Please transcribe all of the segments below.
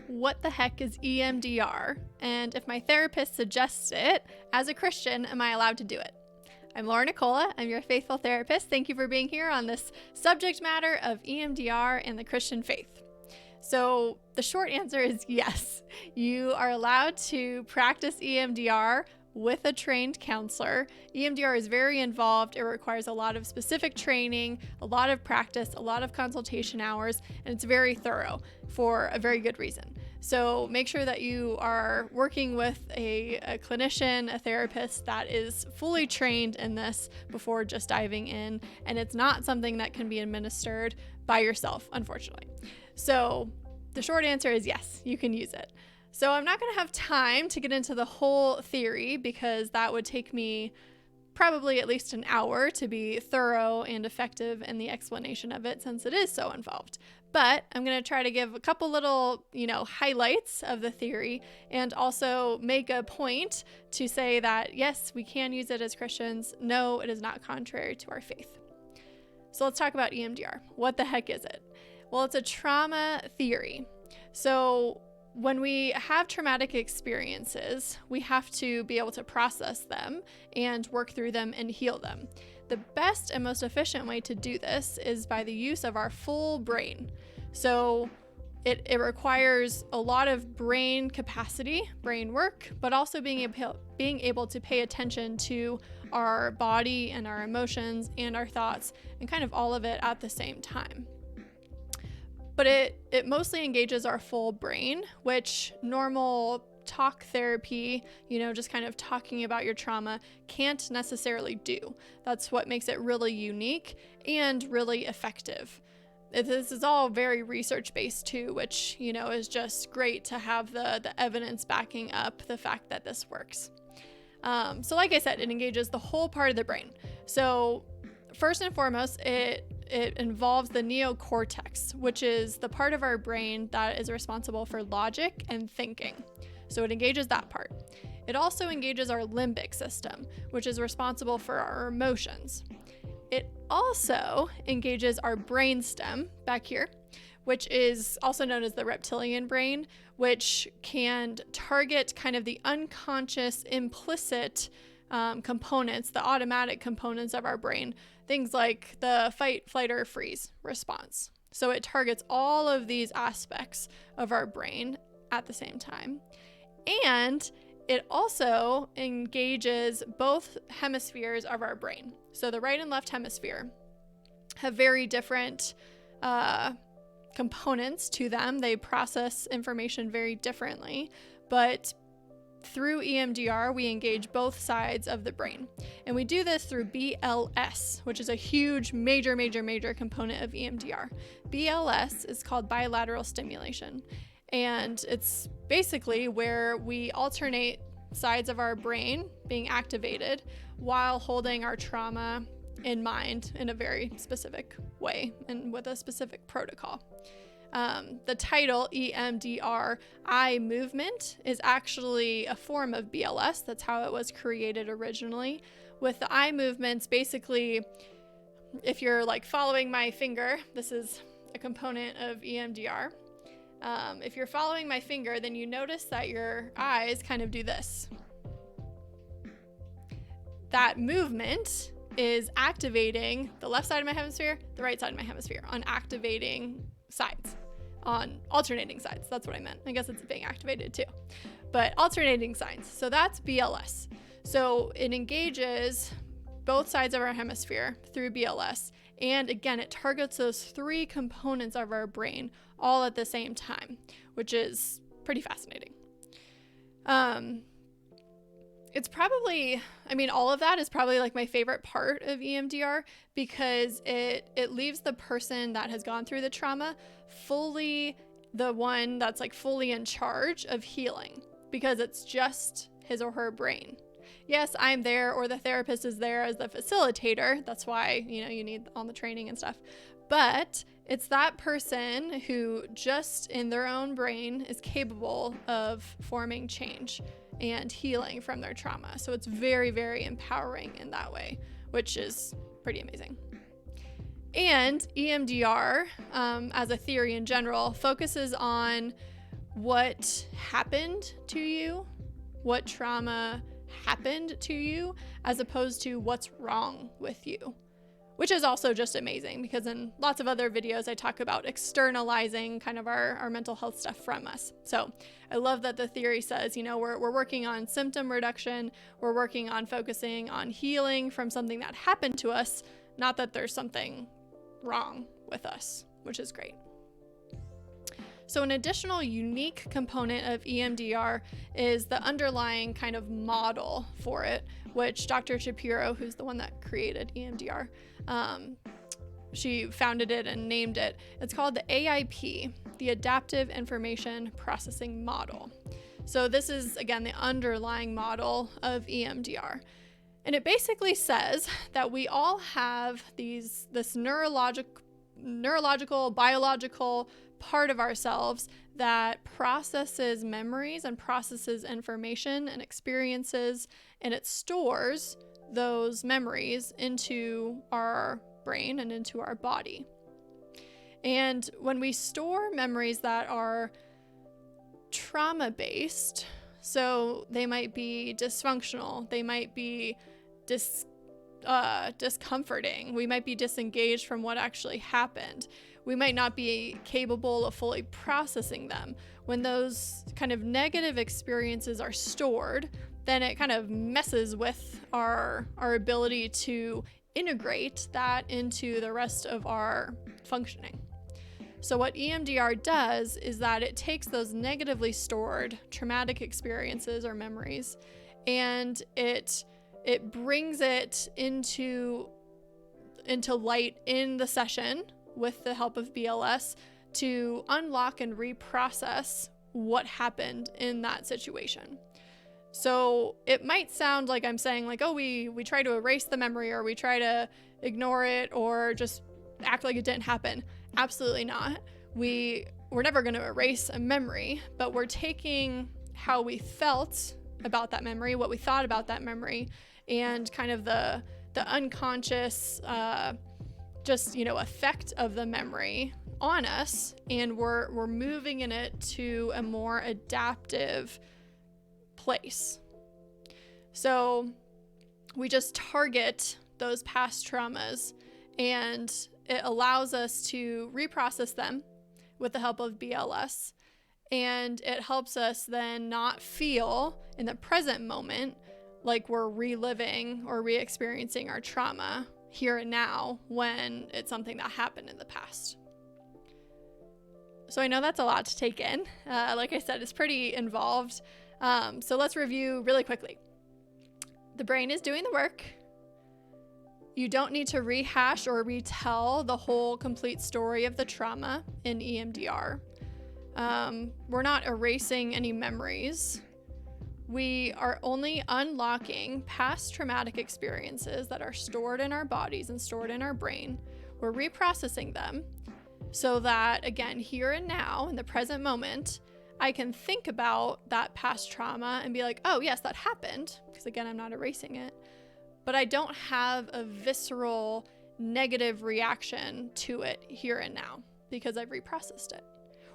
what the heck is EMDR? And if my therapist suggests it, as a Christian, am I allowed to do it? I'm Laura Nicola. I'm your faithful therapist. Thank you for being here on this subject matter of EMDR and the Christian faith. So the short answer is yes. You are allowed to practice EMDR with a trained counselor. EMDR is very involved. It requires a lot of specific training, a lot of practice, a lot of consultation hours, and it's very thorough for a very good reason. So make sure that you are working with a clinician, a therapist that is fully trained in this before just diving in. And it's not something that can be administered by yourself, unfortunately. So the short answer is yes, you can use it. So I'm not going to have time to get into the whole theory because that would take me probably at least an hour to be thorough and effective in the explanation of it since it is so involved. But I'm going to try to give a couple little, highlights of the theory and also make a point to say that, yes, we can use it as Christians. No, it is not contrary to our faith. So let's talk about EMDR. What the heck is it? Well, it's a trauma theory. So when we have traumatic experiences, we have to be able to process them and work through them and heal them. The best and most efficient way to do this is by the use of our full brain. So it requires a lot of brain capacity, brain work, but also being able to pay attention to our body and our emotions and our thoughts and kind of all of it at the same time. But it mostly engages our full brain, which normal talk therapy, just kind of talking about your trauma can't necessarily do. That's what makes it really unique and really effective. This is all very research-based too, which, is just great to have the evidence backing up the fact that this works. So like I said, it engages the whole part of the brain. So first and foremost, it involves the neocortex, which is the part of our brain that is responsible for logic and thinking. So it engages that part. It also engages our limbic system, which is responsible for our emotions. It also engages our brainstem back here, which is also known as the reptilian brain, which can target kind of the unconscious, implicit components, the automatic components of our brain, things like the fight, flight, or freeze response. So it targets all of these aspects of our brain at the same time. And it also engages both hemispheres of our brain. So the right and left hemisphere have very different components to them. They process information very differently, but through EMDR, we engage both sides of the brain. And we do this through BLS, which is a huge, major component of EMDR. BLS is called bilateral stimulation. And it's basically where we alternate sides of our brain being activated while holding our trauma in mind in a very specific way and with a specific protocol. The title EMDR, eye movement, is actually a form of BLS. That's how it was created originally. With the eye movements, basically, if you're following my finger, this is a component of EMDR. If you're following my finger, then you notice that your eyes kind of do this. That movement is activating the left side of my hemisphere, the right side of my hemisphere, on activating sides, on alternating sides. That's what I meant. I guess it's being activated too, but alternating sides. So that's BLS. So it engages both sides of our hemisphere through BLS. And again, it targets those three components of our brain all at the same time, which is pretty fascinating. It's probably, all of that is probably my favorite part of EMDR because it leaves the person that has gone through the trauma fully the one that's fully in charge of healing because it's just his or her brain. Yes, I'm there, or the therapist is there as the facilitator. That's why, you need all the training and stuff. But it's that person who just in their own brain is capable of forming change and healing from their trauma. So it's very, very empowering in that way, which is pretty amazing. And EMDR, as a theory in general, focuses on what happened to you, what trauma happened to you, as opposed to what's wrong with you, which is also just amazing because in lots of other videos I talk about externalizing kind of our mental health stuff from us. So I love that the theory says, we're working on symptom reduction, we're working on focusing on healing from something that happened to us, not that there's something wrong with us, which is great. So an additional unique component of EMDR is the underlying kind of model for it, which Dr. Shapiro, who's the one that created EMDR, she founded it and named it. It's called the AIP, the Adaptive Information Processing Model. So this is, again, the underlying model of EMDR. And it basically says that we all have this neurological, biological part of ourselves that processes memories and processes information and experiences, and it stores those memories into our brain and into our body. And when we store memories that are trauma-based, so they might be dysfunctional, they might be discomforting, we might be disengaged from what actually happened, we might not be capable of fully processing them. When those kind of negative experiences are stored, then it kind of messes with our ability to integrate that into the rest of our functioning. So what EMDR does is that it takes those negatively stored traumatic experiences or memories, and it brings it into light in the session with the help of BLS to unlock and reprocess what happened in that situation. So it might sound like I'm saying like, oh, we try to erase the memory, or we try to ignore it, or just act like it didn't happen. Absolutely not. We're never going to erase a memory, but we're taking how we felt about that memory, what we thought about that memory, and kind of the unconscious effect of the memory on us, and we're moving in it to a more adaptive place. So we just target those past traumas, and it allows us to reprocess them with the help of BLS, and it helps us then not feel in the present moment like we're reliving or re-experiencing our trauma here and now when it's something that happened in the past. So I know that's a lot to take in. Like I said, it's pretty involved. So let's review really quickly. The brain is doing the work. You don't need to rehash or retell the whole complete story of the trauma in EMDR. We're not erasing any memories. We are only unlocking past traumatic experiences that are stored in our bodies and stored in our brain. We're reprocessing them so that, again, here and now, in the present moment, I can think about that past trauma and be like, oh, yes, that happened, because, again, I'm not erasing it. But I don't have a visceral negative reaction to it here and now because I've reprocessed it.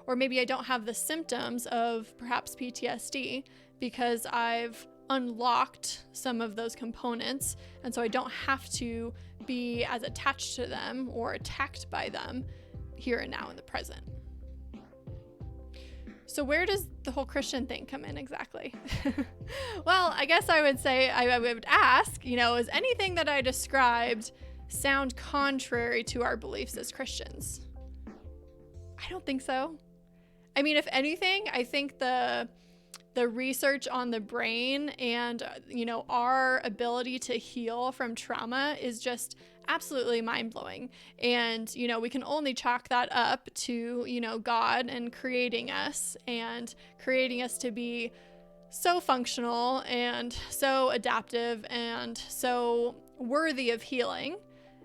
Or maybe I don't have the symptoms of perhaps PTSD because I've unlocked some of those components, and so I don't have to be as attached to them or attacked by them here and now in the present. So where does the whole Christian thing come in exactly? Well, I guess I would say, I would ask, is anything that I described sound contrary to our beliefs as Christians? I don't think so. I mean, if anything, I think the research on the brain and, our ability to heal from trauma is just absolutely mind-blowing. And, we can only chalk that up to, God and creating us to be so functional and so adaptive and so worthy of healing.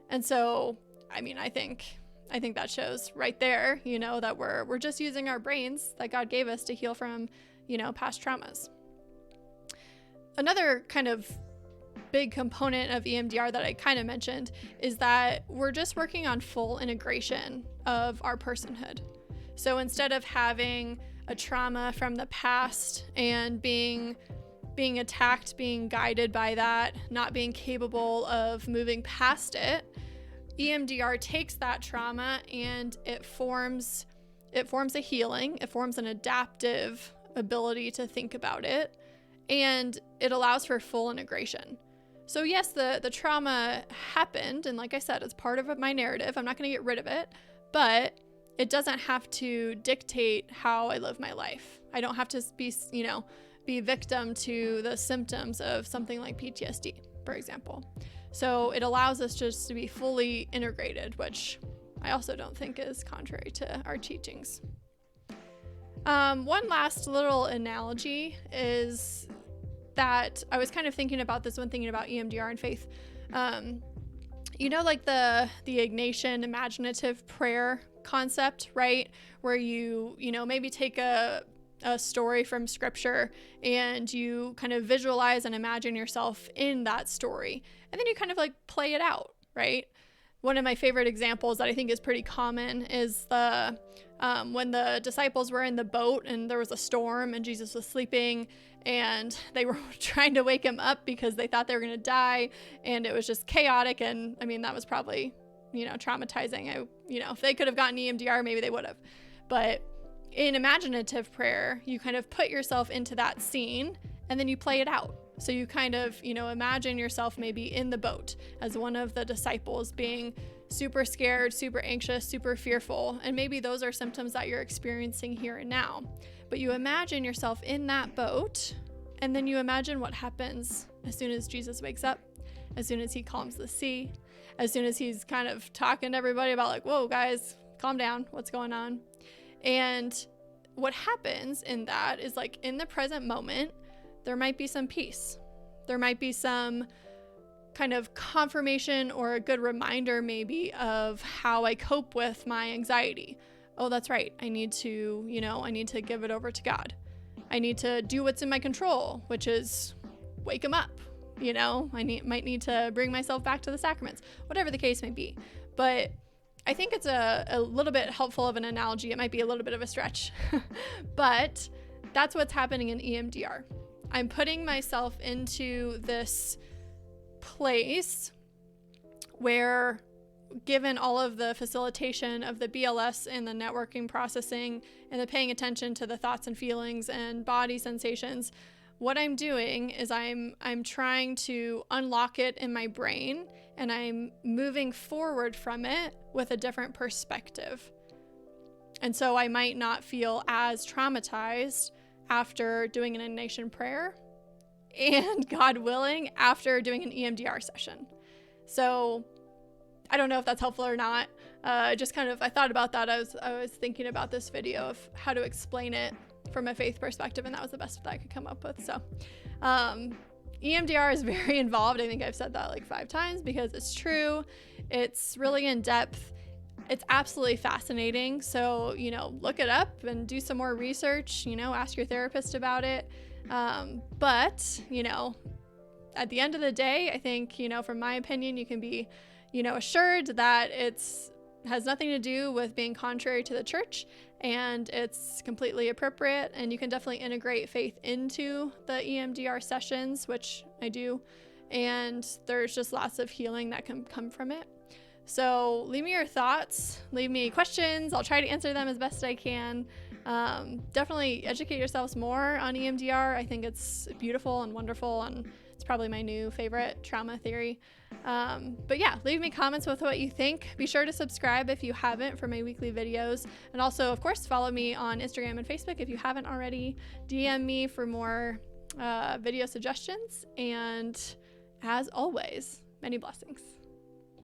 And so, I mean, I think that shows right there, that we're just using our brains that God gave us to heal from, past traumas. Another kind of big component of EMDR that I kind of mentioned is that we're just working on full integration of our personhood. So instead of having a trauma from the past and being attacked, being guided by that, not being capable of moving past it, EMDR takes that trauma and it forms a healing, it forms an adaptive ability to think about it, and it allows for full integration. So yes, the trauma happened, and like I said, it's part of my narrative. I'm not going to get rid of it, but it doesn't have to dictate how I live my life. I don't have to be victim to the symptoms of something like PTSD, for example. So it allows us just to be fully integrated, which I also don't think is contrary to our teachings. One last little analogy is that I was kind of thinking about this when thinking about EMDR and faith. Like the Ignatian imaginative prayer concept, right? Where you maybe take a story from scripture and you kind of visualize and imagine yourself in that story, and then you kind of like play it out, right? One of my favorite examples that I think is pretty common is when the disciples were in the boat and there was a storm and Jesus was sleeping and they were trying to wake him up because they thought they were going to die, and it was just chaotic. And I mean, that was probably, traumatizing. If they could have gotten EMDR, maybe they would have. But in imaginative prayer, you kind of put yourself into that scene and then you play it out. So you kind of, imagine yourself maybe in the boat as one of the disciples, being super scared, super anxious, super fearful. And maybe those are symptoms that you're experiencing here and now. But you imagine yourself in that boat, and then you imagine what happens as soon as Jesus wakes up, as soon as he calms the sea, as soon as he's kind of talking to everybody about like, whoa, guys, calm down, what's going on? And what happens in that is, like, in the present moment, there might be some peace. There might be some kind of confirmation or a good reminder maybe of how I cope with my anxiety. Oh, that's right. I need to give it over to God. I need to do what's in my control, which is wake him up. I might need to bring myself back to the sacraments, whatever the case may be. But I think it's a little bit helpful of an analogy. It might be a little bit of a stretch, but that's what's happening in EMDR. I'm putting myself into this place where, given all of the facilitation of the BLS and the networking processing and the paying attention to the thoughts and feelings and body sensations, what I'm doing is I'm trying to unlock it in my brain, and I'm moving forward from it with a different perspective. And so I might not feel as traumatized after doing an Ignatian prayer, and God willing, after doing an EMDR session. So I don't know if that's helpful or not. I thought about that. I was thinking about this video of how to explain it from a faith perspective, and that was the best that I could come up with. So EMDR is very involved. I think I've said that like 5 times because it's true. It's really in depth. It's absolutely fascinating. So, look it up and do some more research, ask your therapist about it. But, at the end of the day, I think, from my opinion, you can be, assured that has nothing to do with being contrary to the church, and it's completely appropriate. And you can definitely integrate faith into the EMDR sessions, which I do. And there's just lots of healing that can come from it. So leave me your thoughts, leave me questions. I'll try to answer them as best I can. Definitely educate yourselves more on EMDR. I think it's beautiful and wonderful, and it's probably my new favorite trauma theory. But yeah, leave me comments with what you think. Be sure to subscribe if you haven't for my weekly videos. And also, of course, follow me on Instagram and Facebook if you haven't already. DM me for more video suggestions. And as always, many blessings.